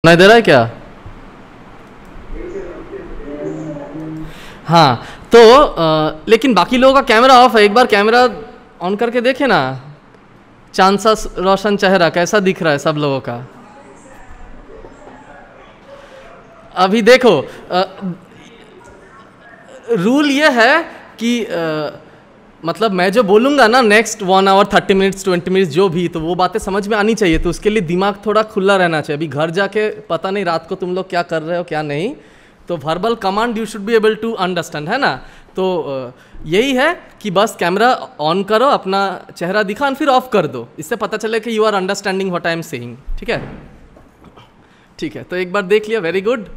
सुनाई दे रहा है क्या? हाँ। तो लेकिन बाकी लोगों का कैमरा ऑफ है, एक बार कैमरा ऑन करके देखे ना, चांद सा रोशन चेहरा कैसा दिख रहा है सब लोगों का। अभी देखो, रूल ये है कि मतलब मैं जो बोलूँगा ना नेक्स्ट 1 आवर 30 मिनट्स 20 मिनट्स जो भी, तो वो बातें समझ में आनी चाहिए। तो उसके लिए दिमाग थोड़ा खुला रहना चाहिए। अभी घर जाके पता नहीं रात को तुम लोग क्या कर रहे हो क्या नहीं, तो verbal command you should be able to understand, है ना। तो यही है कि बस कैमरा ऑन करो, अपना चेहरा दिखा फिर ऑफ कर दो, इससे पता चले कि you are understanding what I am saying. ठीक है, ठीक है। तो एक बार देख लिया, वेरी गुड।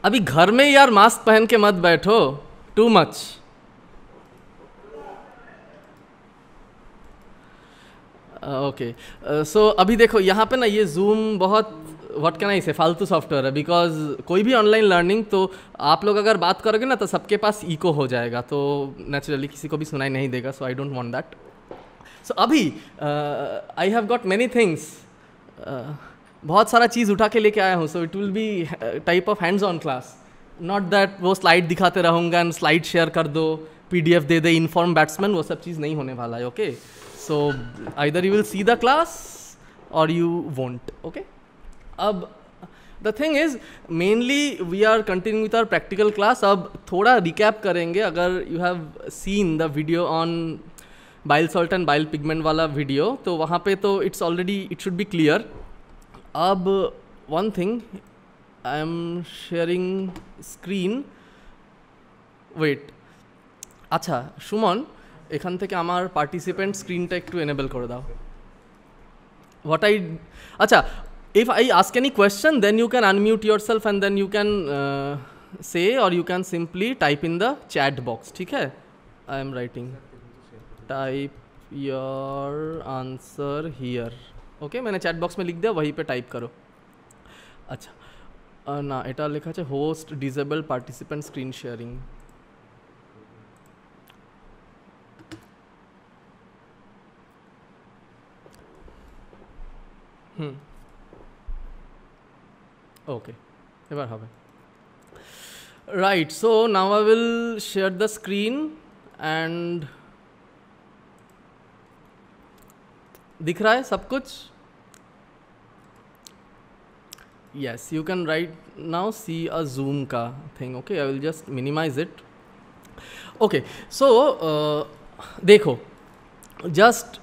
अभी घर में यार मास्क पहन के मत बैठो, टू मच। ओके, सो अभी देखो यहाँ पे ना ये जूम बहुत व्हाट कैन आई से फालतू सॉफ्टवेयर है, बिकॉज कोई भी ऑनलाइन लर्निंग तो आप लोग अगर बात करोगे ना तो सबके पास इको हो जाएगा, तो नेचुरली किसी को भी सुनाई नहीं देगा। सो आई डोंट वांट दैट। सो अभी I have got many things, बहुत सारा चीज़ उठा के लेके आया हूँ। So it will be type of hands on class, not that वो स्लाइड दिखाते रहूँगा एंड स्लाइड शेयर कर दो, PDF दे दे, इन्फॉर्म बैट्समैन, वो सब चीज़ नहीं होने वाला है। Okay, so either you will see the class or you won't. Okay, अब the thing is mainly we are continuing with our practical class. अब थोड़ा recap करेंगे। अगर you have seen the video on bile salt and bile pigment वाला video, तो वहाँ पे तो it's already, it should be clear. अब one thing, I am sharing screen. Wait, अच्छा সুমন, এখান থেকে আমার পার্টিসিপেন্ট স্ক্রিনটা একটু এনেবল করে দাও। হোয়াট আই, আচ্ছা, if I ask any question then you can unmute yourself and then you can say और you can simply type in the chat box. ठीक है, I am writing type your answer here. Okay, मैंने chat box में लिख दिया, वहीं पे type करो। अच्छा ना, এটা লেখা আছে host disable participant screen sharing. Okay, এবার হবে। Right, so now I will share the screen and दिख रहा है सब कुछ? Yes, you can right now see a Zoom का thing. Okay, I will just minimise it. Okay, so देखो, just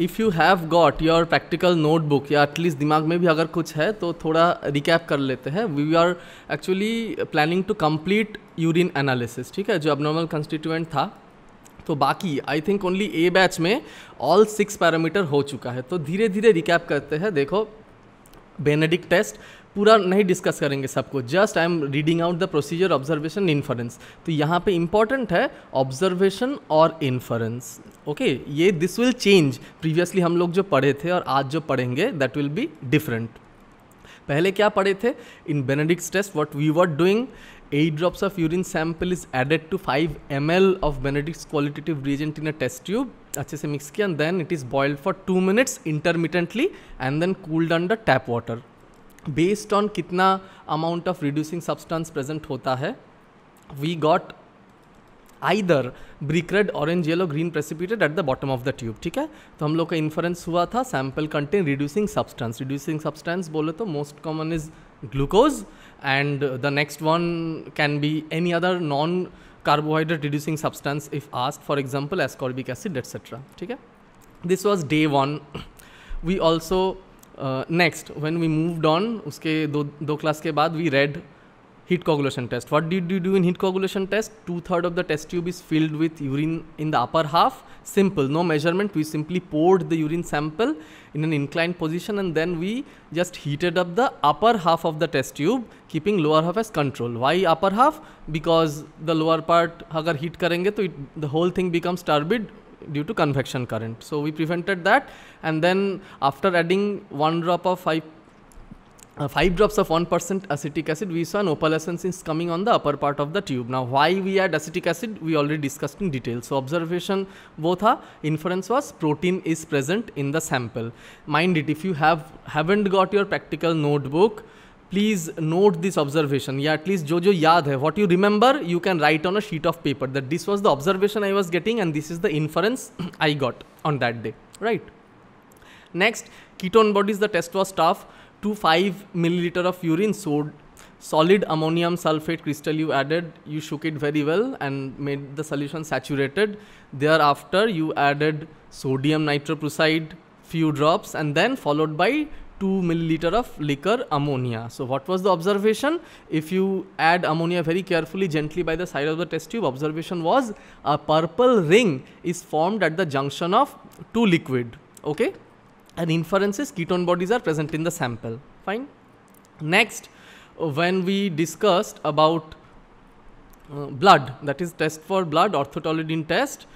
if you have got your practical notebook या at least दिमाग में भी अगर कुछ है तो थोड़ा रिकैप कर लेते हैं। We are actually planning to complete urine analysis. ठीक है, जो अबनॉर्मल कंस्टिट्यूएंट था, तो बाकी I think only a batch में ऑल 6 पैरामीटर हो चुका है। तो धीरे धीरे रिकैप करते हैं। देखो, बेनेडिक्ट टेस्ट पूरा नहीं डिस्कस करेंगे सबको, just I am reading out the procedure, observation, inference. तो यहाँ पे इंपॉर्टेंट है ऑब्जर्वेशन और इन्फरेंस। ओके, ये दिस विल चेंज। प्रीवियसली हम लोग जो पढ़े थे और आज जो पढ़ेंगे दैट विल बी डिफरेंट। पहले क्या पढ़े थे? In Benedict test what we were doing, 8 drops of urine sample is added to 5 ml of Benedict's qualitative reagent in a test tube, अच्छे से मिक्स किया, and then it is boiled for 2 minutes intermittently and then cooled under tap water. Based on कितना amount of reducing substance present होता है, we got either brick red, orange, yellow, green precipitate at the bottom of the tube. ठीक है, तो हम लोग का inference हुआ था sample contain reducing substance. Reducing substance बोले तो most common is glucose and the next one can be any other non carbohydrate reducing substance if asked, for example ascorbic acid etc. ठीक है, this was day 1. we also next when we moved on, उसके दो class के बाद we read heat coagulation test. What did you do in heat coagulation test? 2/3 of the test tube is filled with urine in the upper half. Simple, no measurement. We simply poured the urine sample in an inclined position and then we just heated up the upper half of the test tube, keeping lower half as control. Why upper half? Because the lower part अगर heat करेंगे तो the whole thing becomes turbid due to convection current. So we prevented that, and then after adding 1 drop of 5 drops of 1% acetic acid, we saw an opalescence is coming on the upper part of the tube. Now why we add acetic acid, we already discussed in detail. So observation wo tha, inference was protein is present in the sample. Mind it, if you haven't got your practical notebook, please note this observation. Yeah, at least jo yaad hai, what you remember, you can write on a sheet of paper that this was the observation I was getting and this is the inference I got on that day, right? Next, ketone bodies, the test was tough. To 5 milliliter of urine, solid ammonium sulfate crystal you added, you shook it very well and made the solution saturated. Thereafter, you added sodium nitroprusside, few drops, and then followed by 2 milliliter of liquor ammonia. So what was the observation? If you add ammonia very carefully, gently by the side of the test tube, observation was a purple ring is formed at the junction of two liquid. Okay. And inferences, ketone bodies are present in the sample. Fine. Next, when we discussed about blood, that is test for blood, orthotolidine test,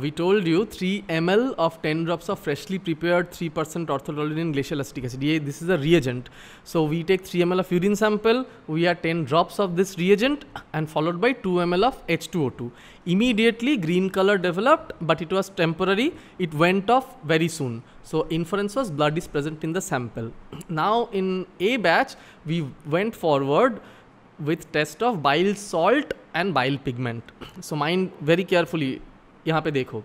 we told you 3 ml of 10 drops of freshly prepared 3% orthotolidine glacial acetic acid. This is a reagent. So we take 3 ml of urine sample, we add 10 drops of this reagent and followed by 2 ml of H2O2. Immediately green color developed, but it was temporary. It went off very soon. So inference was blood is present in the sample. Now in A batch, we went forward with test of bile salt and bile pigment. So mind very carefully. यहाँ पे देखो,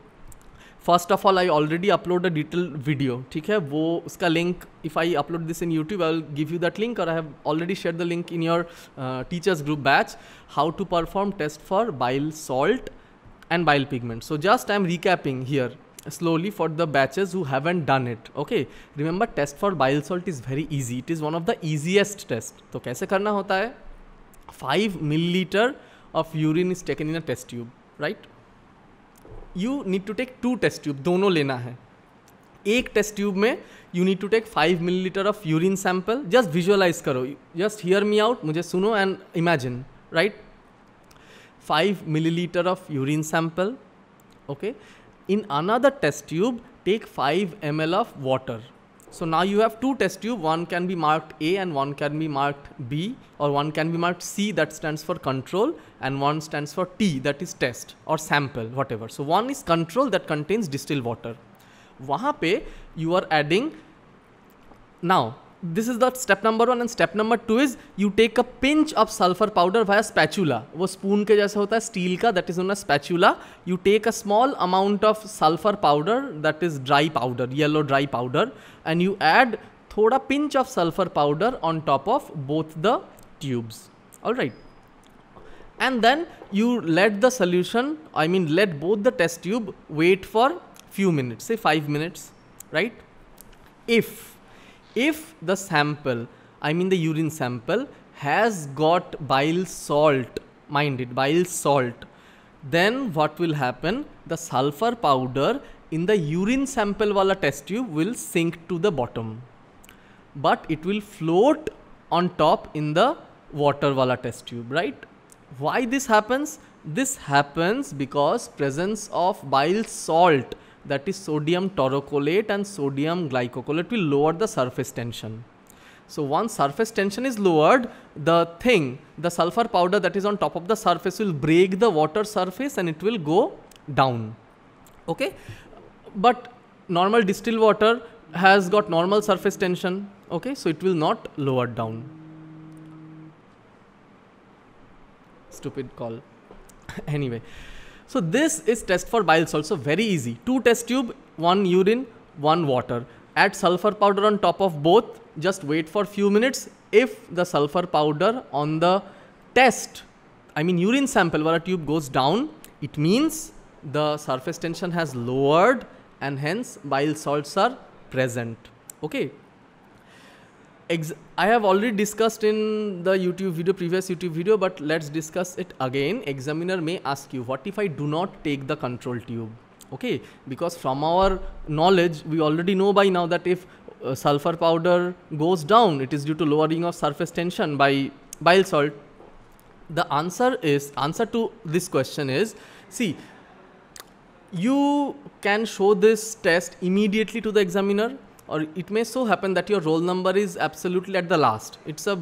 first of all I already upload a detail video, ठीक है, वो उसका link if I upload this in YouTube I will give you that link और I have already share the link in your teachers group batch, how to perform test for bile salt and bile pigment. So just I am recapping here slowly for the batches who haven't done it. Okay, remember test for bile salt is very easy. It is one of the easiest test. तो कैसे करना होता है? 5 milliliter of urine is taken in a test tube, right? You need to take 2 test tube, दोनों लेना है. एक test tube में you need to take 5 milliliter of urine sample. Just visualize करो, just hear me out, मुझे सुनो and imagine, right? 5 milliliter of urine sample. Okay, in another test tube take 5 ml of water. So now you have 2 test tube, one can be marked A and one can be marked B, or one can be marked C, that stands for control, and one stands for T, that is test or sample, whatever. So one is control, that contains distilled water. वहाँ पे you are adding, now this is the step number 1 and step number 2 is you take a pinch of sulfur powder via spatula. वो spoon के जैसा होता है steel का, that is known as spatula. You take a small amount of sulfur powder, that is dry powder, yellow dry powder, and you add थोड़ा pinch of sulfur powder on top of both the tubes. All right. And then you let the solution, I mean let both the test tube wait for few minutes, say 5 minutes, right? If the sample, I mean the urine sample, has got bile salt, mind it, bile salt, then what will happen? The sulfur powder in the urine sample wala test tube will sink to the bottom, but it will float on top in the water wala test tube, right? Why this happens? This happens because presence of bile salt, that is sodium taurocolate and sodium glycocolate, will lower the surface tension. So once surface tension is lowered, the sulfur powder that is on top of the surface will break the water surface and it will go down. Okay, but normal distilled water has got normal surface tension. Okay, so it will not lower down. Stupid call. Anyway. So this is test for bile salt. So very easy. 2 test tube, 1 urine, 1 water. Add sulfur powder on top of both. Just wait for few minutes. If the sulfur powder on the test, I mean urine sample wala tube goes down, it means the surface tension has lowered and hence bile salts are present. Okay. I have already discussed in the YouTube video, previous YouTube video, but let's discuss it again. Examiner may ask you, what if I do not take the control tube? Okay, because from our knowledge, we already know by now that if sulfur powder goes down, it is due to lowering of surface tension by bile salt. The answer to this question is, see, you can show this test immediately to the examiner. or it may so happen that your roll number is absolutely at the last. It's a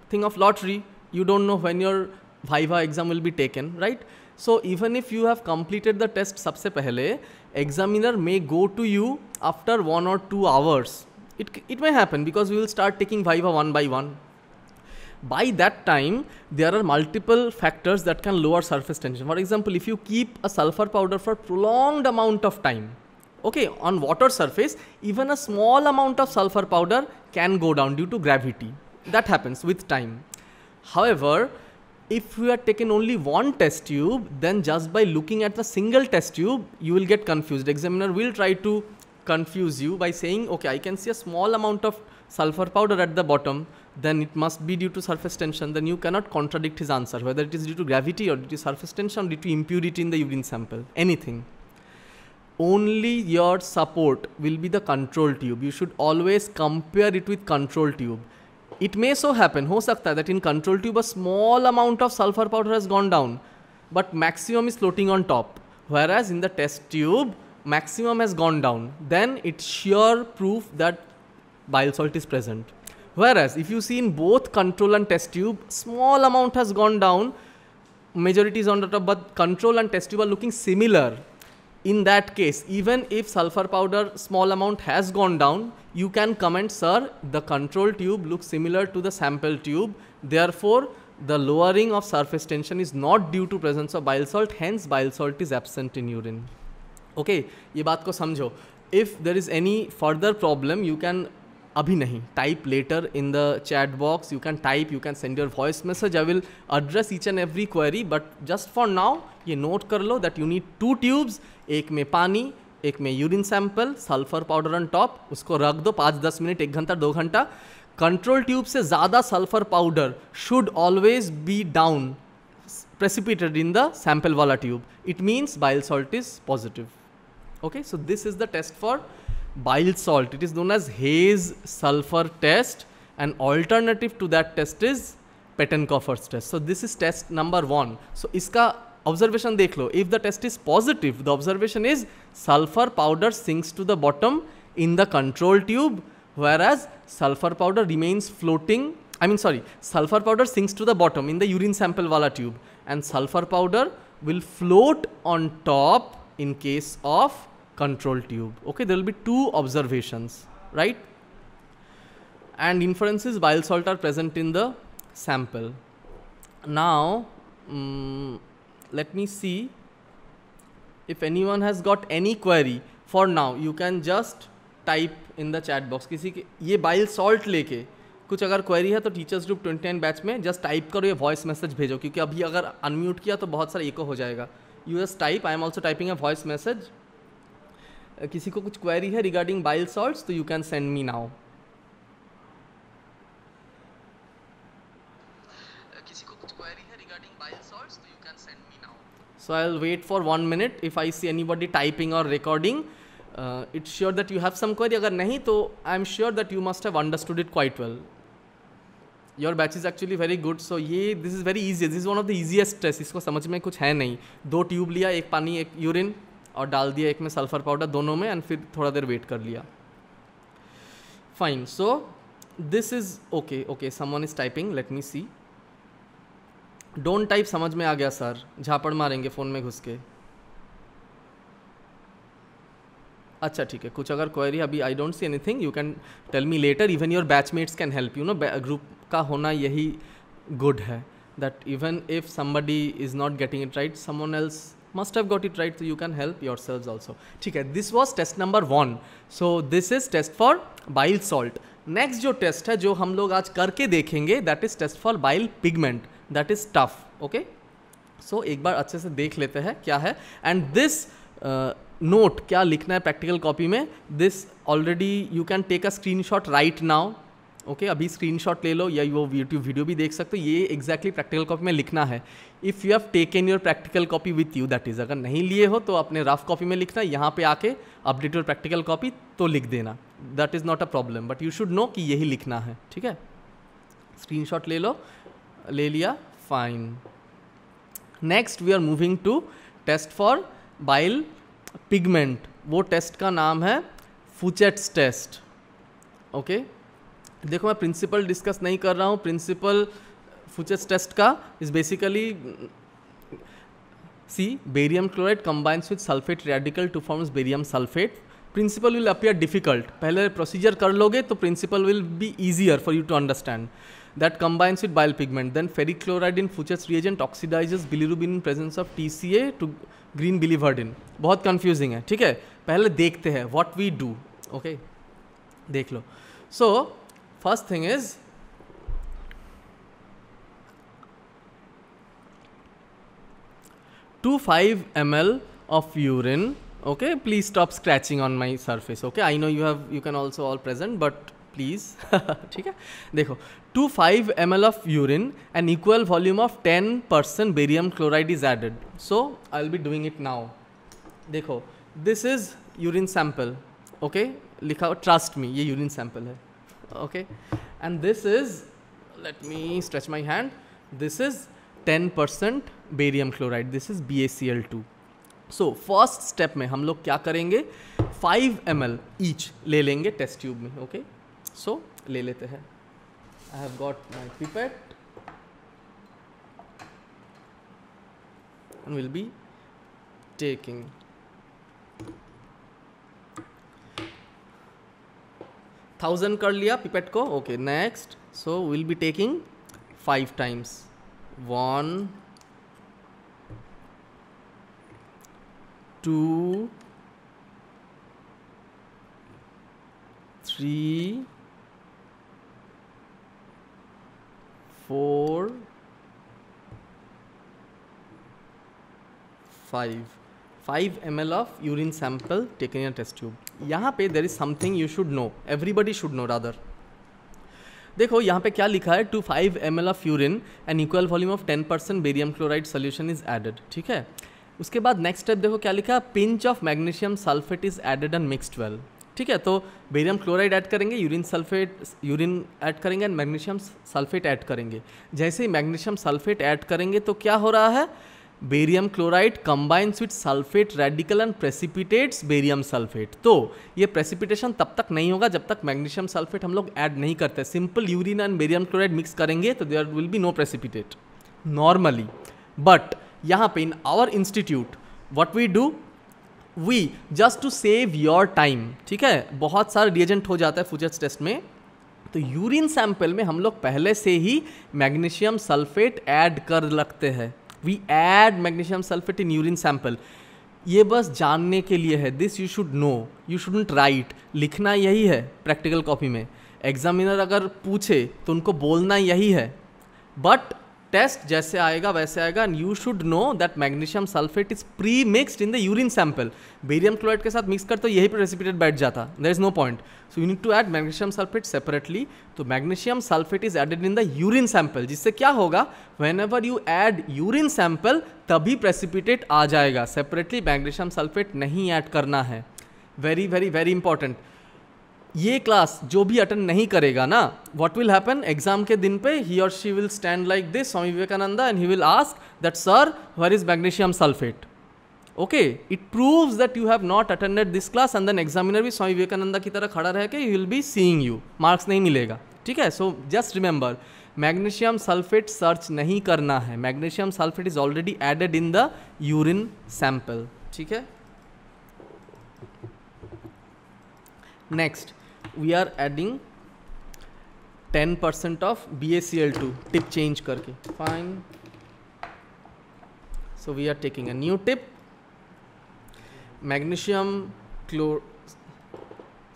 thing of lottery. You don't know when your viva exam will be taken, right? So even if you have completed the test sabse pehle, examiner may go to you after 1 or 2 hours. It may happen because we will start taking viva one by one. By that time, there are multiple factors that can lower surface tension. For example, if you keep a sulfur powder for prolonged amount of time, okay, on water surface, even a small amount of sulfur powder can go down due to gravity. That happens with time. However, if you have taken only one test tube, then just by looking at the single test tube, you will get confused. Examiner will try to confuse you by saying, okay, I can see a small amount of sulfur powder at the bottom, then it must be due to surface tension. Then you cannot contradict his answer, whether it is due to gravity or due to surface tension, or due to impurity in the urine sample, anything. Only your support will be the control tube. You should always compare it with control tube. It may so happen, ho sakta hai, that in control tube a small amount of sulfur powder has gone down, but maximum is floating on top. Whereas in the test tube, maximum has gone down. Then it's sure proof that bile salt is present. Whereas if you see in both control and test tube, small amount has gone down, majority is on the top, but control and test tube are looking similar. In that case, even if sulfur powder small amount has gone down, you can comment, sir, the control tube looks similar to the sample tube. Therefore, the lowering of surface tension is not due to presence of bile salt. Hence, bile salt is absent in urine. Okay, ये बात को समझो. If there is any further problem, you can अभी नहीं, type later in the chat box. You can type, you can send your voice message. I will address each and every query, but just for now, ये note कर लो that you need 2 tubes. एक में पानी, एक में urine sample, sulphur powder on top, उसको रख दो 5-10 मिनट, 1 घंटा 2 घंटा. कंट्रोल ट्यूब से ज़्यादा sulphur powder should always be down precipitated in the sample वाला tube. It means bile salt is positive. Okay, so this is the test for bile salt. It is known as Hayes sulfur test. An alternative to that test is Pettenkofer's test. So this is test number 1. So iska observation dekh lo. If the test is positive, the observation is sulfur powder sinks to the bottom in the control tube, whereas sulfur powder remains floating. Sulfur powder sinks to the bottom in the urine sample wala tube, and sulfur powder will float on top in case of control tube. Okay, there will be 2 observations, right? And inferences bile salt are present in the sample. Now, let me see if anyone has got any query. For now, you can just type in the chat box. किसी के ये bile salt लेके कुछ अगर query है तो teachers group 29 batch में just type करो, ये वॉइस मैसेज भेजो, क्योंकि अभी अगर अनम्यूट किया तो बहुत सारा एको हो जाएगा. You just type, I am also typing a voice message. किसी को कुछ क्वेरी है रिगार्डिंग बाइल सॉल्ट्स तो you can send me now. किसी को कुछ क्वेरी है रिगार्डिंग बाइल सॉल्ट्स तो you can send me now. So I will wait for 1 minute. If I see anybody typing और recording, it's sure that you have some query. अगर नहीं तो I am sure that you must have understood it quite well. Your batch is actually very good. So ये this is very easy. This is one of the easiest test. इसको समझ में कुछ है नहीं. 2 ट्यूब लिया, एक पानी एक यूरिन, और डाल दिया एक में सल्फर पाउडर, दोनों में, एंड फिर थोड़ा देर वेट कर लिया. Fine. So this is okay. Someone is typing, let me see. Don't type, समझ में आ गया सर, झापड़ मारेंगे फ़ोन में घुस के. अच्छा ठीक है, कुछ अगर क्वेरी अभी I don't see anything, you can tell me later. Even your batchmates can help you. No, group का होना यही गुड है, that even if somebody is not getting it right, someone else must have got it right, so you can help yourselves also. ठीक है, this was test number 1. So this is test for bile salt. Next जो test है जो हम लोग आज करके देखेंगे, that is test for bile pigment. That is tough. Okay? So एक बार अच्छे से देख लेते हैं क्या है. And this note क्या लिखना है प्रैक्टिकल कॉपी में, this already you can take a screenshot right now. Okay, अभी स्क्रीनशॉट ले लो या वो यूट्यूब वीडियो भी देख सकते हो. ये एग्जैक्टली प्रैक्टिकल कॉपी में लिखना है. If you have taken your practical copy with you, that is, अगर नहीं लिए हो तो अपने रफ कॉपी में लिखना. यहाँ पे आके अपडेट योर प्रैक्टिकल कॉपी तो लिख देना. That is not a problem, but you should no कि यही लिखना है. ठीक है, स्क्रीनशॉट ले लो. ले लिया, fine. Next we are moving to test for bile pigment. वो टेस्ट का नाम है फुचेट्स टेस्ट. ओके देखो मैं प्रिंसिपल डिस्कस नहीं कर रहा हूँ. प्रिंसिपल फुचेट्स टेस्ट का is basically see barium chloride combines with sulfate radical to forms barium sulfate. Principle will appear difficult. पहले प्रोसीजर कर लोगे तो principle will be easier for you to understand. That combines with bile pigment. Then ferric chloride in Fuchs reagent oxidizes bilirubin in presence of TCA to green biliverdin. बहुत confusing है, ठीक है. पहले देखते हैं what we do. Okay, देख लो. So first thing is 2-5 ml of urine. Okay, please stop scratching on my surface. Okay, I know you can also all present, but please ठीक है. देखो 2-5 ml of urine and equal volume of 10% barium chloride is added. So I'll be doing it now. देखो this is urine sample. Okay, लिखा हो trust me, ये urine sample है. Okay, and this is, let me stretch my hand, this is 10% barium chloride, this is BaCl2. So first step में हम लोग क्या करेंगे, 5 ml ईच ले लेंगे टेस्ट ट्यूब में. ओके सो ले लेते हैं. I have got my pipette and will be taking 1000 कर लिया पिपेट को. Okay next, so will be taking 5 times. 1 2 3 4 5 ml of urine sample taken in a test tube. यहाँ पे there is something you should know, everybody should know rather. देखो यहाँ पे क्या लिखा है, 2-5 ml of urine and equal volume of 10% barium chloride solution is added. ठीक है. उसके बाद नेक्स्ट स्टेप देखो क्या लिखा है, pinch of magnesium sulphate is added and mixed well. ठीक है, तो बेरियम क्लोराइड ऐड करेंगे, यूरिन ऐड करेंगे एंड मैग्नीशियम सल्फेट ऐड करेंगे. जैसे ही मैग्नीशियम सल्फेट ऐड करेंगे तो क्या हो रहा है, barium chloride combines with sulphate radical and precipitates barium sulphate. तो ये प्रेसिपिटेशन तब तक नहीं होगा जब तक मैग्नीशियम सल्फेट हम लोग ऐड नहीं करते. Simple urine and barium chloride mix करेंगे तो there will be no precipitate normally. But यहाँ पे in our institute what we do, we just to save your time, ठीक है, बहुत सारा रिएजेंट हो जाता है फुचेट्स टेस्ट में, तो यूरिन सैंपल में हम लोग पहले से ही मैग्नीशियम सल्फेट ऐड कर लगते हैं. We add magnesium sulphate in urine sample. ये बस जानने के लिए है, this you should know, you shouldn't write. लिखना यही है प्रैक्टिकल कॉपी में, एग्जामिनर अगर पूछे तो उनको बोलना यही है, बट टेस्ट जैसे आएगा वैसे आएगा. And you should know that magnesium sulphate is pre mixed in the urine sample. Barium chloride के साथ मिक्स कर तो यही पे प्रेसिपिटेट बैठ जाता, there is no point. So you need to add magnesium sulphate separately. तो magnesium sulphate is added in the urine sample, जिससे क्या होगा, whenever you add urine sample तभी प्रेसिपिटेट आ जाएगा. सेपरेटली मैग्नीशियम सल्फेट नहीं ऐड करना है. Very very very important. ये क्लास जो भी अटेंड नहीं करेगा ना, व्हाट विल हैपन, एग्जाम के दिन पे ही और she will stand like this, Swami Vivekananda, and he will ask that sir where is magnesium sulphate. Okay, it proves that you have not attended this class. And then examiner भी स्वामी विवेकानंदा की तरह खड़ा रह के he will be seeing you, marks नहीं मिलेगा. ठीक है, so just remember, magnesium sulphate search नहीं करना है. Magnesium sulphate is already added in the urine sample. ठीक है, next we are adding 10% of BaCl2, tip change करके. Fine, so we are taking a new tip. Magnesium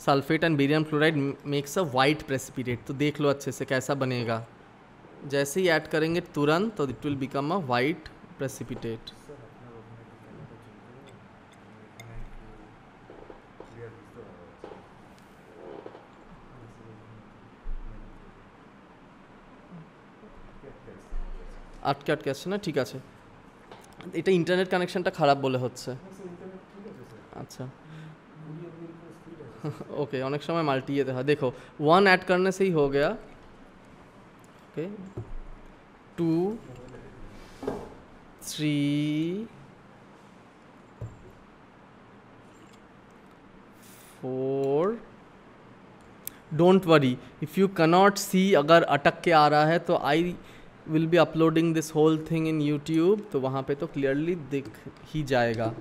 sulfate and barium chloride makes a white precipitate. तो देख लो अच्छे से कैसा बनेगा. जैसे ही ऐड करेंगे तुरंत तो it will become a white precipitate. আটকে আটকে আসছে না, ঠিক আছে, এটা ইন্টারনেট কানেকশনটা খারাপ বলে হচ্ছে. আচ্ছা ओके, अनेक समय मल्टी ये था. देखो 1 ऐड करने से ही हो गया. Okay 2 3 4 don't worry, if you cannot see, अगर अटक के आ रहा है तो I will be uploading this whole thing in YouTube, तो वहाँ पे तो क्लियरली दिख ही जाएगा.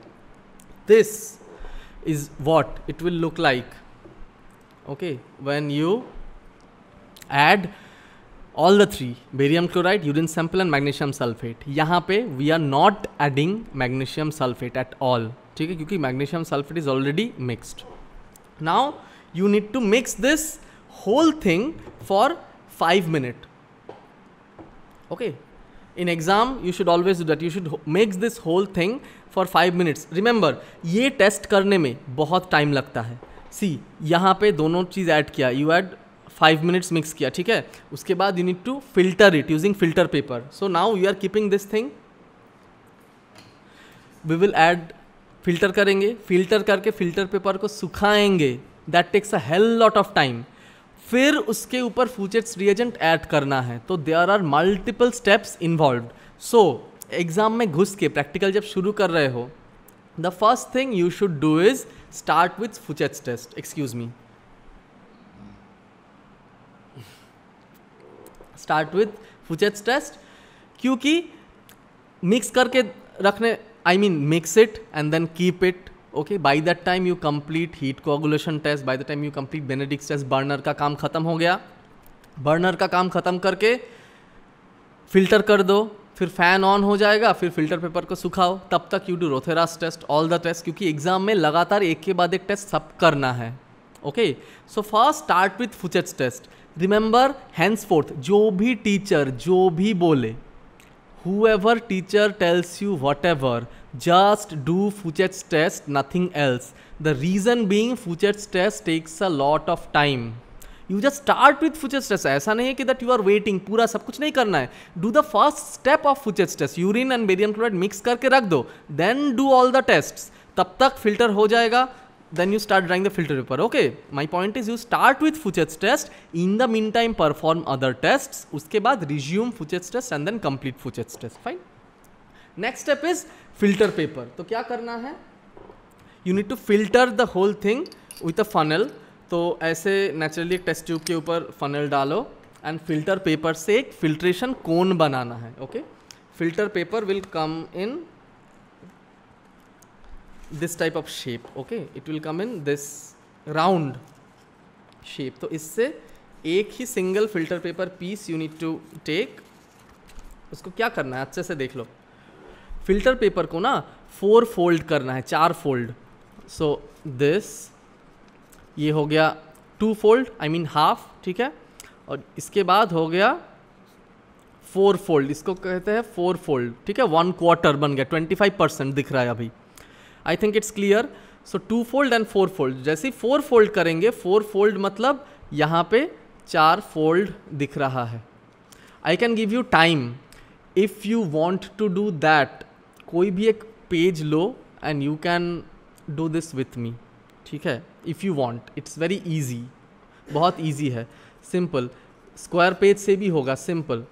This is what it will look like, okay, when you add all the three, barium chloride, urine sample and magnesium sulfate. यहाँ पे we are not adding magnesium sulfate at all, ठीक है, क्योंकि magnesium sulfate is already mixed. Now you need to mix this whole thing for 5 minutes. Okay, in exam you should always do that. You should mix this whole thing for 5 minutes. Remember, ये test करने में बहुत time लगता है. See, यहाँ पे दोनों चीज़ ऐड किया, you add 5 minutes मिक्स किया, ठीक है. उसके बाद you need to filter it using filter paper. So now you are keeping this thing, we will add, filter करेंगे, फिल्टर करके फिल्टर पेपर को सुखाएंगे. That takes a hell lot of time. फिर उसके ऊपर फुचेट्स रिएजेंट ऐड करना है. तो there are multiple steps involved. So exam में घुस के प्रैक्टिकल जब शुरू कर रहे हो, the first thing you should do is start with Fouchet's test. Excuse me, start with Fouchet's test, क्योंकि मिक्स करके रखने, I mean mix it and then keep it. Okay, by that time you complete heat coagulation test, by the time you complete Benedict's test. Burner का काम खत्म हो गया. Burner का काम खत्म करके फिल्टर कर दो, फिर फैन ऑन हो जाएगा, फिर फिल्टर पेपर को सुखाओ. तब तक you do Rothera's test, all the test, क्योंकि एग्जाम में लगातार एक के बाद एक टेस्ट सब करना है. Okay, so first start with Fouchet's test. Remember, henceforth जो भी टीचर जो भी बोले, whoever teacher tells you whatever, just do Fuchet's test, nothing else. The reason being Fuchet's test takes a lot of time. You just start with Fuchet's test. ऐसा नहीं है कि that you are waiting, पूरा सब कुछ नहीं करना है. Do the first step of Fuchet's test, urine and barium chloride mix करके रख दो, then do all the tests. तब तक फिल्टर हो जाएगा, then you start drawing the filter paper. Okay, my point is you start with Fuchet's test, in the meantime perform other tests, उसके बाद resume Fuchet's test and then complete Fuchet's test. Fine. Next step is filter paper. तो क्या करना है, you need to filter the whole thing with a funnel. तो ऐसे naturally एक test tube के ऊपर फनल डालो एंड फिल्टर पेपर से एक फिल्ट्रेशन कोन बनाना है. Okay, filter paper will come in this type of shape. Okay, it will come in this round shape. तो इससे एक ही single filter paper piece you need to take. उसको क्या करना है, अच्छे से देख लो. फिल्टर पेपर को ना 4 फोल्ड करना है, 4 फोल्ड. सो दिस, ये हो गया 2 फोल्ड, आई मीन हाफ, ठीक है. और इसके बाद हो गया 4 फोल्ड, इसको कहते हैं 4 फोल्ड, ठीक है. 1/4 बन गया, 25% दिख रहा है अभी. I think it's clear. So 2 fold and 4 fold. जैसे ही 4 फोल्ड करेंगे, 4 फोल्ड मतलब यहाँ पे 4 फोल्ड दिख रहा है. I can give you time if you want to do that. कोई भी एक पेज लो and you can do this with me, ठीक है, if you want. It's very easy, बहुत ईजी है, सिंपल. स्क्वायर पेज से भी होगा, सिंपल.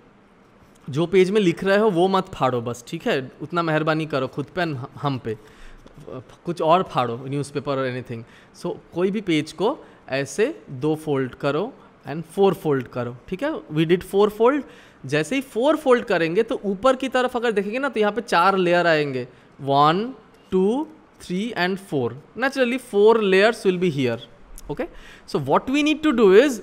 जो पेज में लिख रहे हो वो मत फाड़ो बस, ठीक है, उतना मेहरबानी करो खुद पे हम पे. कुछ और फाड़ो, न्यूज़पेपर और एनीथिंग. सो कोई भी पेज को ऐसे 2 फोल्ड करो एंड 4 फोल्ड करो, ठीक है. We did 4 fold. जैसे ही 4 फोल्ड करेंगे तो ऊपर की तरफ अगर देखेंगे ना, तो यहाँ पे 4 लेयर आएंगे, 1 2 3 and 4. Naturally 4 layers will be here. Okay, so what we need to do is,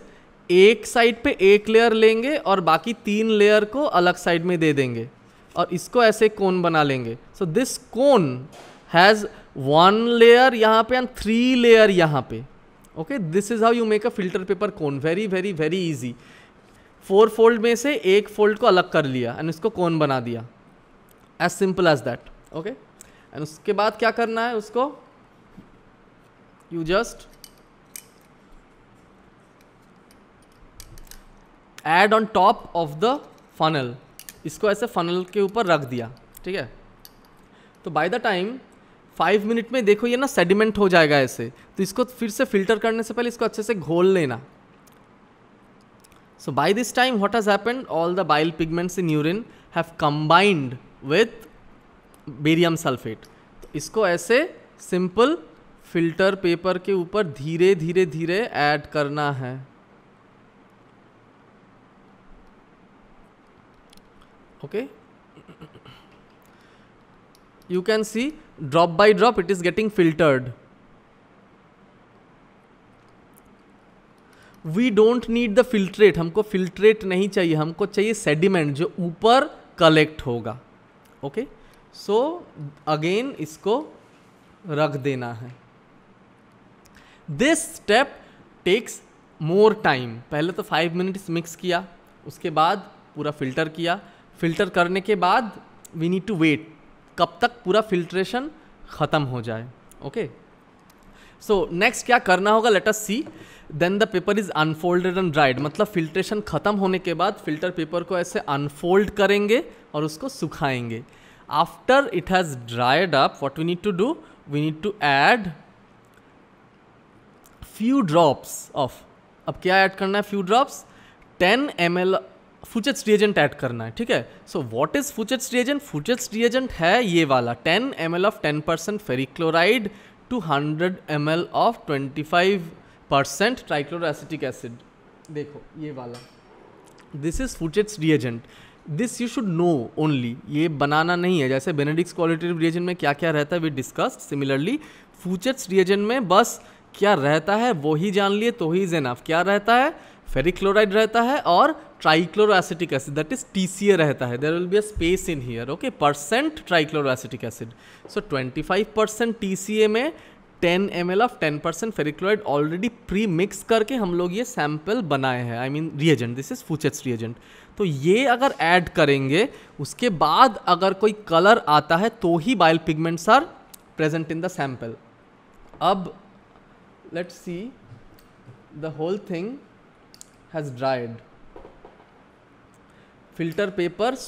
एक साइड पे एक लेयर लेंगे और बाकी 3 लेयर को अलग साइड में दे देंगे और इसको ऐसे कोन बना लेंगे. So this cone has 1 layer यहाँ पे एंड 3 लेयर यहाँ पे. Okay, this is how you make a filter paper cone. Very very very easy. 4 fold में से एक फोल्ड को अलग कर लिया एंड इसको कोन बना दिया, as simple as that. Okay, and उसके बाद क्या करना है, उसको you just add on top of the funnel. इसको ऐसे फनल के ऊपर रख दिया, ठीक है. तो बाय द टाइम 5 मिनट में देखो ये ना सेडिमेंट हो जाएगा ऐसे. तो इसको फिर से फिल्टर करने से पहले इसको अच्छे से घोल लेना. So by this time what has happened, all the bile pigments in urine have combined with barium sulphate. तो इसको ऐसे सिंपल फिल्टर पेपर के ऊपर धीरे धीरे धीरे ऐड करना है. Okay, you can see drop by drop it is getting filtered. We don't need the filtrate, हमको filtrate नहीं चाहिए, हमको चाहिए sediment जो ऊपर collect होगा. Okay, so again इसको रख देना है. This step takes more time. पहले तो 5 minutes mix किया, उसके बाद पूरा फिल्टर किया. फिल्टर करने के बाद वी नीड टू वेट, कब तक पूरा फिल्ट्रेशन ख़त्म हो जाए. ओके, सो नेक्स्ट क्या करना होगा, let us see. Then the paper is unfolded and dried, मतलब फिल्ट्रेशन ख़त्म होने के बाद फिल्टर पेपर को ऐसे अनफोल्ड करेंगे और उसको सुखाएंगे. After it has dried up, what we need to do, we need to add few drops of, अब क्या ऐड करना है, few drops 10 ml Fouchet's reagent add करना है. ठीक है, so what is Fouchet's reagent? Fouchet's reagent है ये वाला 10 ml of 10% ferric chloride to 100 ml of 25% trichloroacetic acid. देखो ये वाला, this is Fouchet's reagent. This you should no only, ये बनाना नहीं है. जैसे बेनेडिक्ट्स क्वालिटेटिव रिएजेंट में क्या क्या रहता है वी डिस्कस्ड, सिमिलरली फुचेट्स रिएजेंट में बस क्या रहता है वो ही जान लिए तो ही इज एनफ. क्या रहता है, फेरिक क्लोराइड रहता है और trichloroacetic acid, that is TCA रहता है. There will be a space in here. Okay, percent trichloroacetic acid. So 25% TCA में 10 ml of 10% ferric chloride already pre mix करके हम लोग ये सैंपल बनाए हैं. I mean reagent, this is Fouchet's reagent. तो ये अगर ऐड करेंगे उसके बाद अगर कोई कलर आता है तो ही bile pigments are present in the sample. अब let's see, the whole thing has dried. filter papers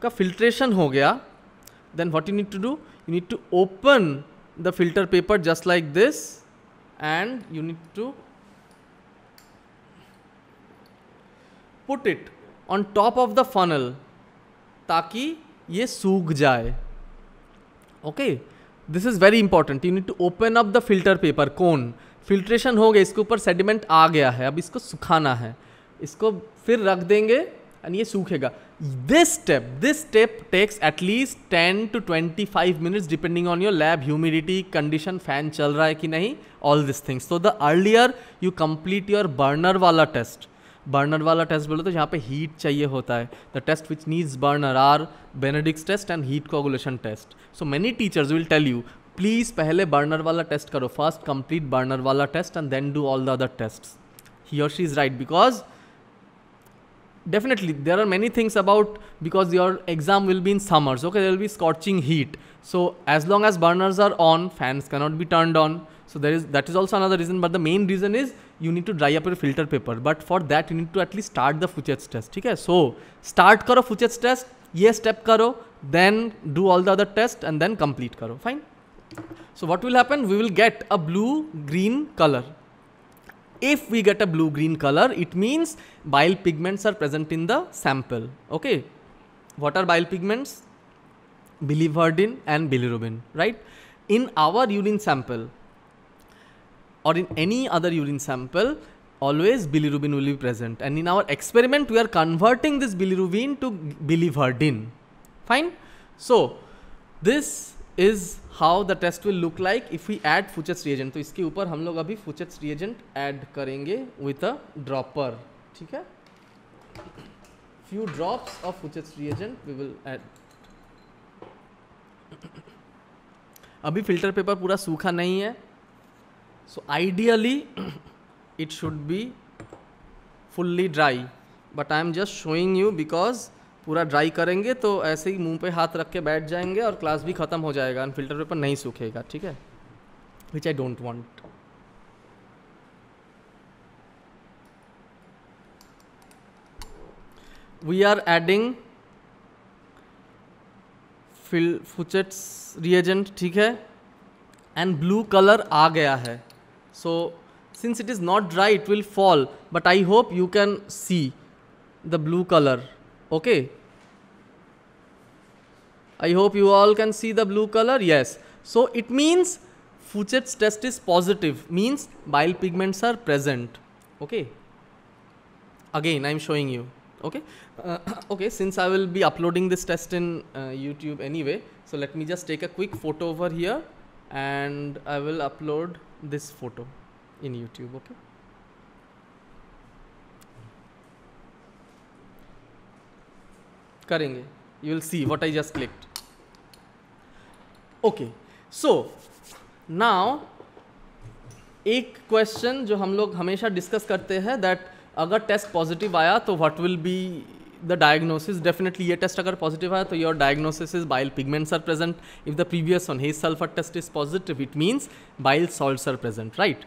का filtration हो गया. then what you need to do, you need to open the filter paper just like this and you need to put it on top of the funnel ताकि ये सूख जाए. okay, this is very important. You need to open up the filter paper cone. Filtration हो गया, इसके ऊपर sediment आ गया है, अब इसको सुखाना है. इसको फिर रख देंगे एंड ये सूखेगा. This step takes at least 10 to 25 minutes depending on your lab humidity condition, fan चल रहा है कि नहीं, all this things. So the earlier you complete your burner वाला टेस्ट, बर्नर वाला टेस्ट बोले तो जहाँ पे हीट चाहिए होता है, the test which needs burner or Benedict's test and heat coagulation test. So many teachers will tell you please पहले बर्नर वाला टेस्ट करो, फर्स्ट कंप्लीट बर्नर वाला test and then do all the other test. He और she is right because definitely there are many things about, because your exam will be in summers. Okay, there will be scorching heat, so as long as burners are on, fans cannot be turned on. So that is also another reason, but the main reason is you need to dry up your filter paper. But for that you need to at least start the Fuchs test. ठीक है, so start करो Fuchs test, ये step करो, then do all the other test and then complete करो. Fine. So what will happen, we will get a blue green color. If we get a blue green color, it means bile pigments are present in the sample. Okay, what are bile pigments? Biliverdin and bilirubin, right? In our urine sample or in any other urine sample, always bilirubin will be present, and in our experiment we are converting this bilirubin to biliverdin. Fine. So this is how the test will look like if we add Fuchs reagent. तो इसके ऊपर हम लोग अभी Fuchs reagent add करेंगे with a dropper. ठीक है, few drops of Fuchs reagent we will add. अभी फिल्टर पेपर पूरा सूखा नहीं है, so ideally it should be fully dry, but I am just showing you because पूरा ड्राई करेंगे तो ऐसे ही मुंह पे हाथ रख के बैठ जाएंगे और क्लास भी ख़त्म हो जाएगा और फिल्टर पेपर नहीं सूखेगा. ठीक है, which I don't want. We are adding Fuchs reagent. ठीक है, एंड ब्लू कलर आ गया है. So since it is not dry it will fall, but I hope you can see the blue colour. Okay, I hope you all can see the blue color. Yes, so it means Fuchs test is positive, means bile pigments are present. Okay, again I am showing you. Okay. Okay, since I will be uploading this test in YouTube anyway, so let me just take a quick photo over here and I will upload this photo in YouTube. Okay. करेंगे, you will see what I just clicked. Okay, so now एक question जो हम लोग हमेशा discuss करते हैं, that अगर test positive आया तो what will be the diagnosis. Definitely ये टेस्ट अगर पॉजिटिव आया तो your diagnosis is bile pigments are present. If the previous one Hay's sulphur test is positive, it means bile salts are present, right.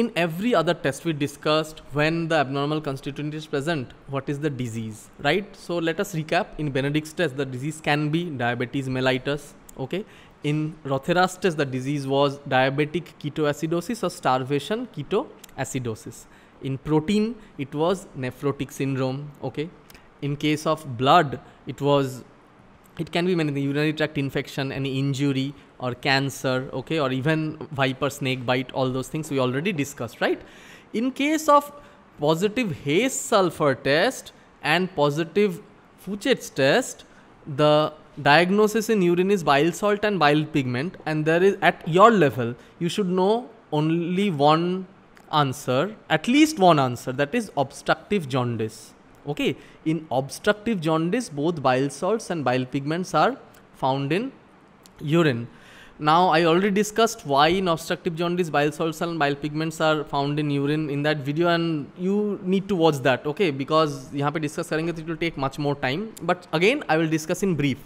In every other test we discussed, when the abnormal constituent is present, what is the disease, right? So let us recap. In Benedict's test, the disease can be diabetes mellitus. Okay. In Rothera's test, the disease was diabetic ketoacidosis or starvation ketoacidosis. In protein, it was nephrotic syndrome. Okay. In case of blood, it can be many things: urinary tract infection, any injury, or cancer, okay, or even viper snake bite. All those things we already discussed, right? In case of positive Hayes sulfur test and positive Fuchet's test, the diagnosis in urine is bile salt and bile pigment, and there is, at your level, you should know only one answer, at least one answer, that is obstructive jaundice. Okay, in obstructive jaundice, both bile salts and bile pigments are found in urine. Now I already discussed why in obstructive jaundice bile salts and bile pigments are found in urine in that video, and you need to watch that, okay, because यहाँ पे discuss करेंगे तो it will take much more time. But again I will discuss in brief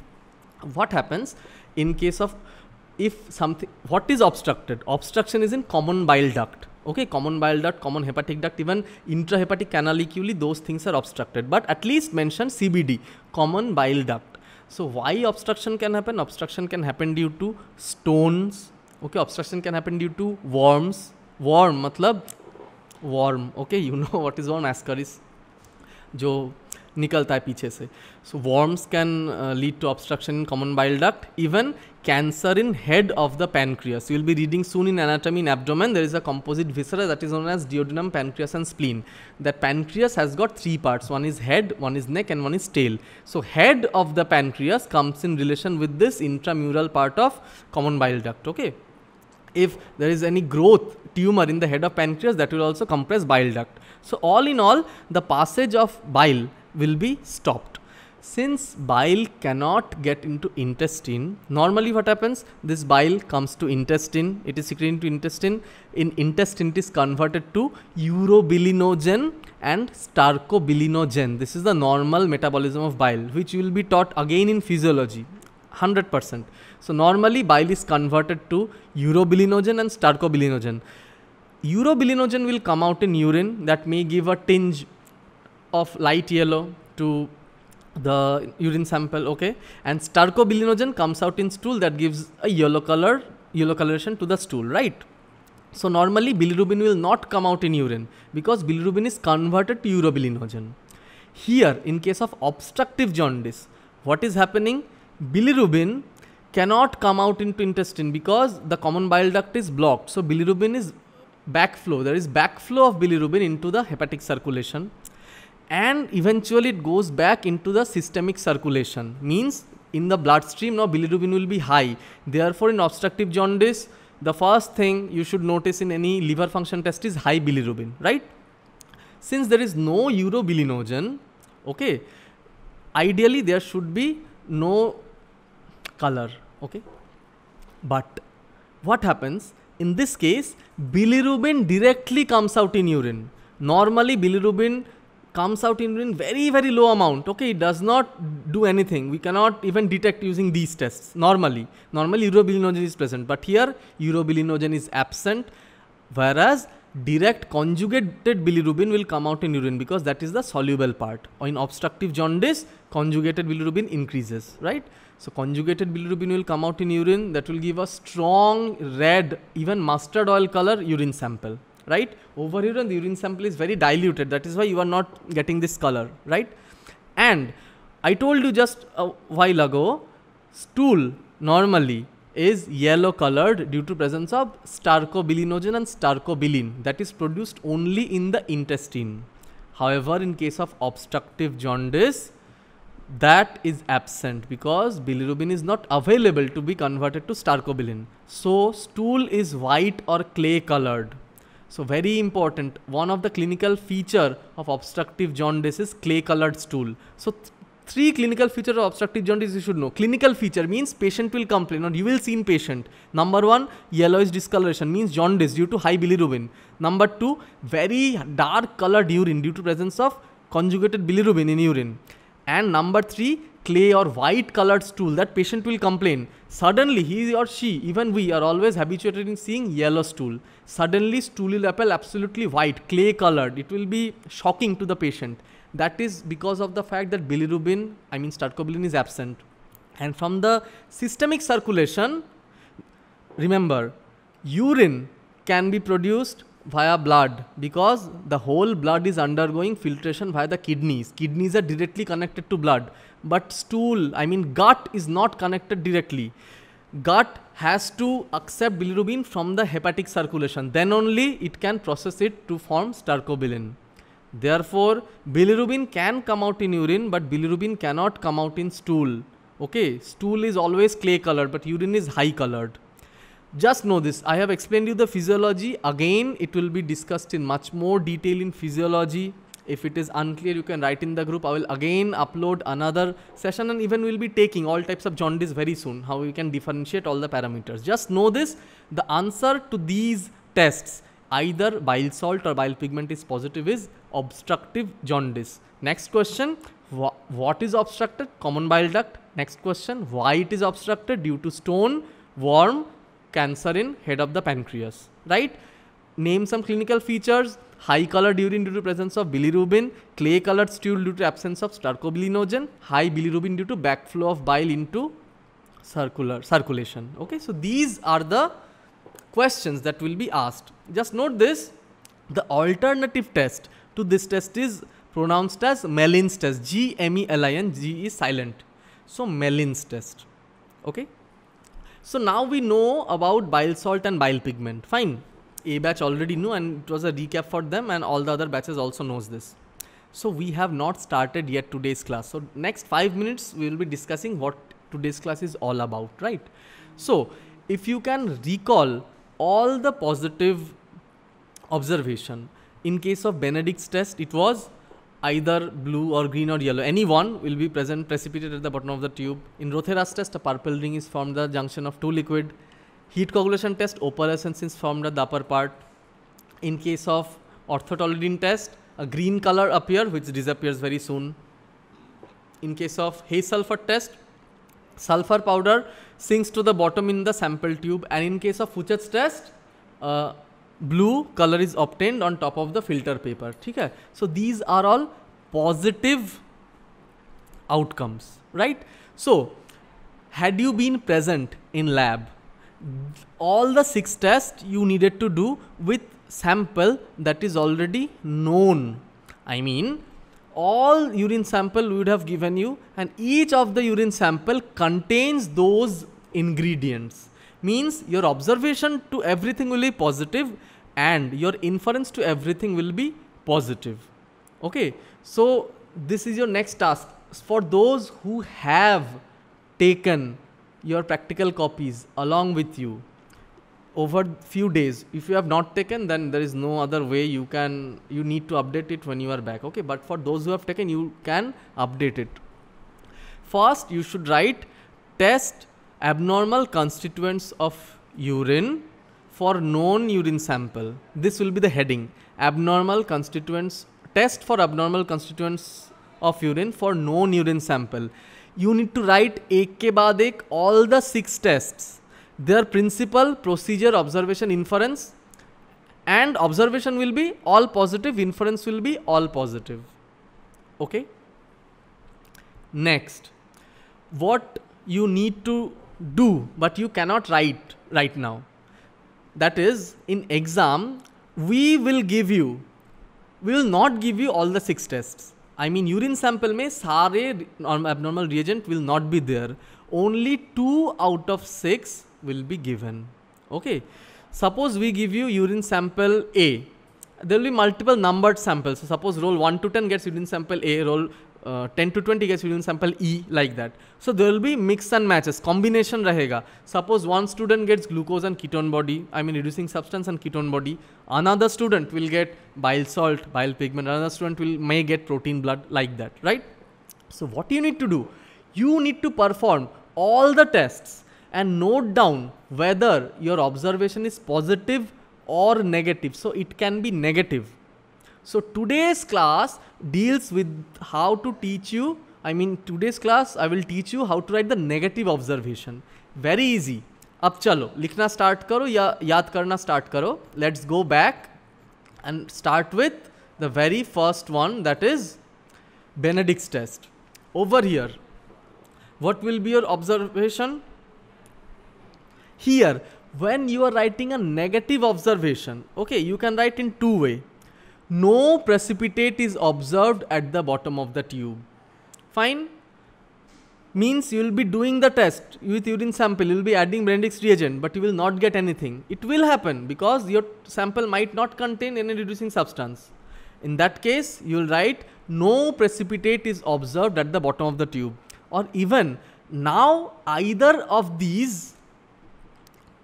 what happens in case of if something, what is obstructed. Obstruction is in common bile duct, okay, common bile duct, common hepatic duct, even intrahepatic canaliculi, those things are obstructed, but at least mention CBD, common bile duct. So why obstruction can happen? Obstruction can happen due to stones, okay, obstruction can happen due to worms. Worm matlab worm, okay, you know what is worm, ascaris जो निकलता है पीछे से. So worms can lead to obstruction in common bile duct. Even cancer in head of the pancreas. You will be reading soon in anatomy in abdomen. There is a composite viscera that is known as duodenum, pancreas and spleen. That pancreas has got three parts. One is head, one is neck, and one is tail. So head of the pancreas comes in relation with this intramural part of common bile duct. Okay. If there is any growth, tumor in the head of pancreas, that will also compress bile duct. So all in all, the passage of bile will be stopped. Since bile cannot get into intestine, normally what happens? This bile comes to intestine, it is secreted into intestine. In intestine, it is converted to urobilinogen and starcobilinogen. This is the normal metabolism of bile, which you will be taught again in physiology, 100%. So normally bile is converted to urobilinogen and starcobilinogen. Urobilinogen will come out in urine, that may give a tinge of light yellow to the urine sample, okay, and starcobilinogen comes out in stool, that gives a yellow coloration to the stool, right? So normally bilirubin will not come out in urine because bilirubin is converted to urobilinogen. Here in case of obstructive jaundice, what is happening? Bilirubin cannot come out into intestine because the common bile duct is blocked. So bilirubin is backflow, there is backflow of bilirubin into the hepatic circulation, and eventually it goes back into the systemic circulation, means in the bloodstream now bilirubin will be high. Therefore in obstructive jaundice, the first thing you should notice in any liver function test is high bilirubin, right? Since there is no urobilinogen, okay, ideally there should be no color, okay, but what happens in this case? Bilirubin directly comes out in urine. Normally bilirubin comes out in urine very, very low amount, okay, it does not do anything, we cannot even detect using these tests. Normally urobilinogen is present, but here urobilinogen is absent, whereas direct conjugated bilirubin will come out in urine because that is the soluble part. Or in obstructive jaundice, conjugated bilirubin increases, right? So conjugated bilirubin will come out in urine, that will give a strong red, even mustard oil color urine sample, right? Over here the urine sample is very diluted, that is why you are not getting this color, right? And I told you just a while ago, stool normally is yellow colored due to presence of starcobilinogen and starcobilin, that is produced only in the intestine. However, in case of obstructive jaundice, that is absent because bilirubin is not available to be converted to stercobilin. So stool is white or clay colored. So very important, one of the clinical feature of obstructive jaundice is clay colored stool. So three clinical features of obstructive jaundice you should know. Clinical feature means patient will complain or you will see in patient. Number one, yellowish discoloration means jaundice due to high bilirubin. Number two, very dark colored urine due to presence of conjugated bilirubin in urine. And number three, clay or white colored stool, that patient will complain. Suddenly he or she, even we are always habituated in seeing yellow stool. Suddenly stool will appear absolutely white, clay colored. It will be shocking to the patient. That is because of the fact that bilirubin, I mean stercobilin, is absent. And from the systemic circulation, remember, urine can be produced via blood because the whole blood is undergoing filtration via the kidneys. Kidneys are directly connected to blood, but stool, I mean gut, is not connected directly. Gut has to accept bilirubin from the hepatic circulation, then only it can process it to form stercobilin. Therefore, bilirubin can come out in urine, but bilirubin cannot come out in stool. Okay, stool is always clay colored, but urine is high colored. Just know this. I have explained you the physiology. Again, it will be discussed in much more detail in physiology. If it is unclear, you can write in the group. I will again upload another session, and even we'll be taking all types of jaundice very soon, how we can differentiate all the parameters. Just know this. The answer to these tests, either bile salt or bile pigment is positive, is obstructive jaundice. Next question, what is obstructed? Common bile duct. Next question, why it is obstructed? Due to stone, worm, cancer in head of the pancreas, right? Name some clinical features. High colored urine due to presence of bilirubin, clay colored stool due to absence of stercobilinogen, high bilirubin due to backflow of bile into circulation. Okay, so these are the questions that will be asked. Just note this, the alternative test to this test is pronounced as Mellin's test. G-M-E-L-I-N, G is silent. So Mellin's test. Okay. So now we know about bile salt and bile pigment. Fine. A batch already knew, and it was a recap for them, and all the other batches also knows this. So we have not started yet today's class. So next 5 minutes we will be discussing what today's class is all about, right? So if you can recall all the positive observation, in case of Benedict's test, it was either blue or green or yellow. Any one will be present, precipitated at the bottom of the tube. In Rothera's test, a purple ring is formed at the junction of two liquid. Heat coagulation test, opalescence is formed at the upper part. In case of orthotolidine test, a green color appears which disappears very soon. In case of Hayes sulfur test, sulfur powder sinks to the bottom in the sample tube, and in case of Fouchet's test, blue color is obtained on top of the filter paper. Okay? So these are all positive outcomes, right? So had you been present in lab, all the 6 tests you needed to do with sample that is already known. I mean, all urine sample we would have given you, and each of the urine sample contains those ingredients. Means your observation to everything will be positive and your inference to everything will be positive. Okay, so this is your next task. For those who have taken your practical copies along with you over few days, if you have not taken, then there is no other way you need to update it when you are back. Okay, but for those who have taken, you can update it. First, you should write test abnormal constituents of urine for known urine sample. This will be the heading. Abnormal constituents, test for abnormal constituents of urine for known urine sample. You need to write ek ke baad ek all the 6 tests. Their principle, procedure, observation, inference, and observation will be all positive, inference will be all positive. Okay. Next, what you need to do but you cannot write right now, that is, in exam we will not give you all the 6 tests. I mean, urine sample mein sare abnormal reagent will not be there. Only 2 out of 6 will be given. Okay. Suppose we give you urine sample A. there will be multiple numbered samples. So suppose roll 1 to 10 gets urine sample A, roll 10 to 20 gets urine sample E, like that. So there will be mix and matches, combination rahega. Suppose one student gets glucose and ketone body, I mean reducing substance and ketone body. Another student will get bile salt, bile pigment. Another student may get protein blood, like that, right? So what you need to do? You need to perform all the tests and note down whether your observation is positive or negative. So it can be negative. So today's class deals with how to teach you, today's class I will teach you how to write the negative observation. Very easy. अब चलो लिखना start करो या याद करना start करो. Let's go back and start with the very first one, that is Benedict's test. Over here, what will be your observation? Here, when you are writing a negative observation, okay, you can write in two ways. No precipitate is observed at the bottom of the tube. Fine? Means you will be doing the test with urine sample, you will be adding Benedict's reagent, but you will not get anything. It will happen because your sample might not contain any reducing substance. In that case, you will write no precipitate is observed at the bottom of the tube. Or even now either of these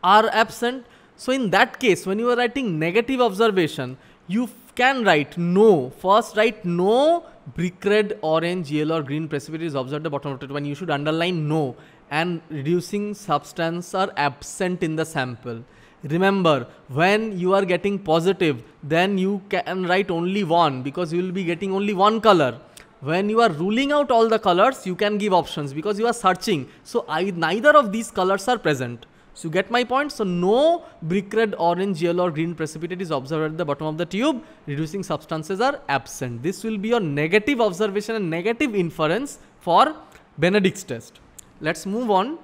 are absent. So in that case, when you are writing negative observation, you can write no. First write no brick red, orange, yellow or green precipitate is observed at the bottom of the tube. When you should underline no and reducing substance are absent in the sample. Remember, when you are getting positive, then you can write only one because you will be getting only one color. When you are ruling out all the colors, you can give options because you are searching. So neither of these colors are present. So you get my point? So no brick red, orange, yellow or green precipitate is observed at the bottom of the tube. Reducing substances are absent. This will be your negative observation and negative inference for Benedict's test. Let's move on.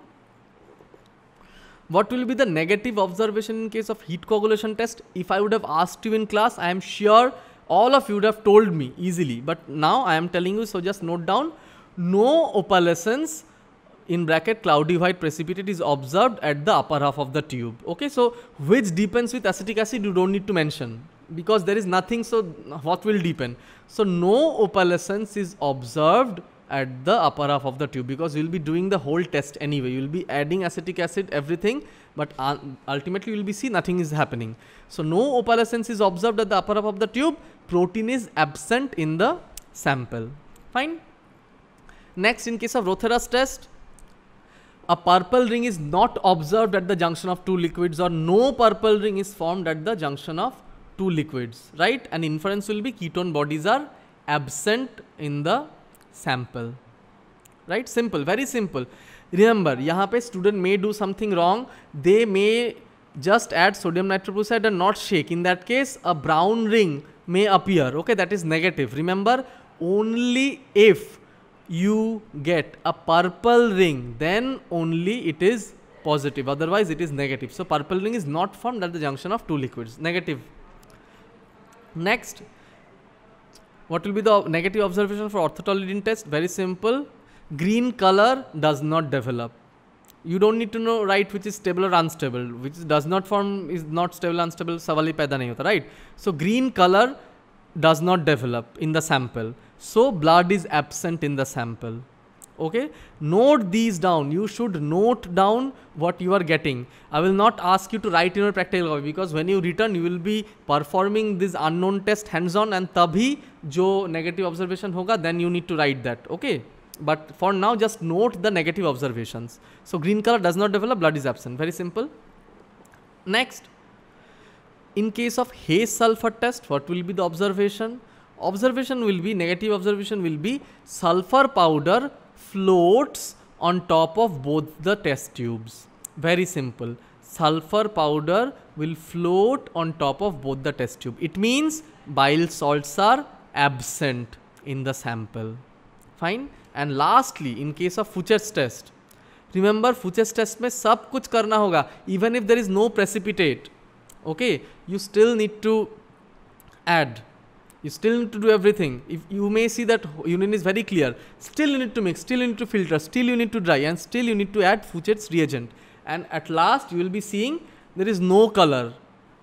What will be the negative observation in case of heat coagulation test? If I would have asked you in class, I am sure all of you would have told me easily. But now I am telling you, so just note down. No opalescence in bracket cloudy white precipitate is observed at the upper half of the tube. Okay, so which deepens with acetic acid you don't need to mention because there is nothing, so what will deepen? So no opalescence is observed at the upper half of the tube because you will be doing the whole test anyway. You will be adding acetic acid, everything, but ultimately you will be see nothing is happening. So no opalescence is observed at the upper half of the tube. Protein is absent in the sample. Fine. Next, in case of Rothera's test, a purple ring is not observed at the junction of two liquids, or no purple ring is formed at the junction of two liquids, right? And inference will be ketone bodies are absent in the sample, right? Simple, very simple. Remember, यहाँ पे student may do something wrong. They may just add sodium nitroprusside and not shake. In that case, a brown ring may appear. Okay, that is negative. Remember, only if you get a purple ring, then only it is positive. Otherwise, it is negative. So purple ring is not formed at the junction of two liquids. Negative. Next, what will be the negative observation for orthotolidine test? Very simple. Green color does not develop. You don't need to know right which is stable or unstable. Which does not form is not stable, unstable. सवाल ही पैदा नहीं होता, right? So green color does not develop in the sample. So blood is absent in the sample. Okay, note these down. You should note down what you are getting. I will not ask you to write in your practical copy because when you return, you will be performing this unknown test hands-on, and तभी जो negative observation होगा, then you need to write that. Okay, but for now, just note the negative observations. So green color does not develop, blood is absent. Very simple. Next, in case of Hayes sulfur test, what will be the observation? Observation will be, negative observation will be sulfur powder floats on top of both the test tubes. Very simple. Sulfur powder will float on top of both the test tube. It means bile salts are absent in the sample. Fine. And lastly, in case of Fucher's test, remember Fucher's test में सब कुछ करना होगा. Even if there is no precipitate, okay, you still need to add. You still need to do everything. If you may see that urine is very clear, still you need to mix, still you need to filter, still you need to dry, and still you need to add Fucher's reagent. And at last you will be seeing there is no color.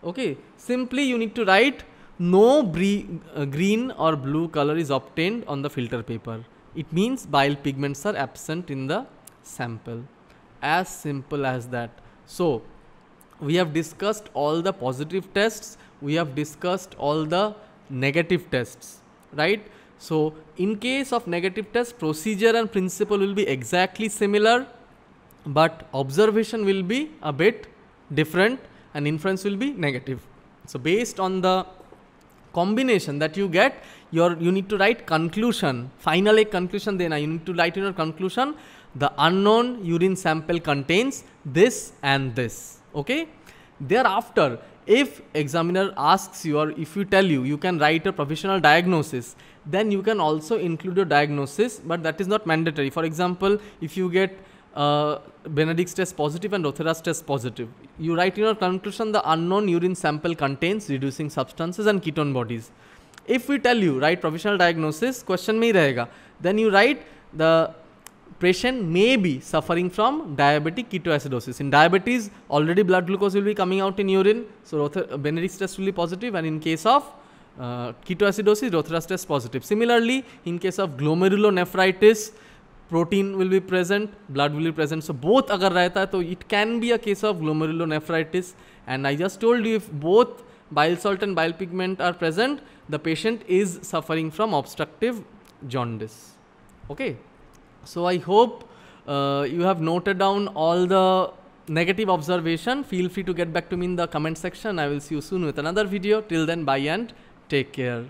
Okay, simply you need to write no green or blue color is obtained on the filter paper. It means bile pigments are absent in the sample. As simple as that. So we have discussed all the positive tests, we have discussed all the negative tests, right? So in case of negative test, procedure and principle will be exactly similar, but observation will be a bit different and inference will be negative. So based on the combination that you get, you need to write conclusion, final conclusion, then you need to write in your conclusion, the unknown urine sample contains this and this. Okay. Thereafter, if examiner asks you or if you tell you, you can write a provisional diagnosis, then you can also include your diagnosis, but that is not mandatory. For example, if you get Benedict's test positive and Rothera's test positive, you write in your conclusion, the unknown urine sample contains reducing substances and ketone bodies. If we tell you write provisional diagnosis, question mein hi rahega, then you write the patient may be suffering from diabetic ketoacidosis. In diabetes, already blood glucose will be coming out in urine, so Benedict's test will be positive, and in case of ketoacidosis, Rothera's test positive. Similarly, in case of glomerulonephritis, protein will be present, blood will be present. So both agar rehta hai, so it can be a case of glomerulonephritis. And I just told you, if both bile salt and bile pigment are present, the patient is suffering from obstructive jaundice. Okay. So I hope you have noted down all the negative observation. Feel free to get back to me in the comment section. I will see you soon with another video. Till then, bye and take care.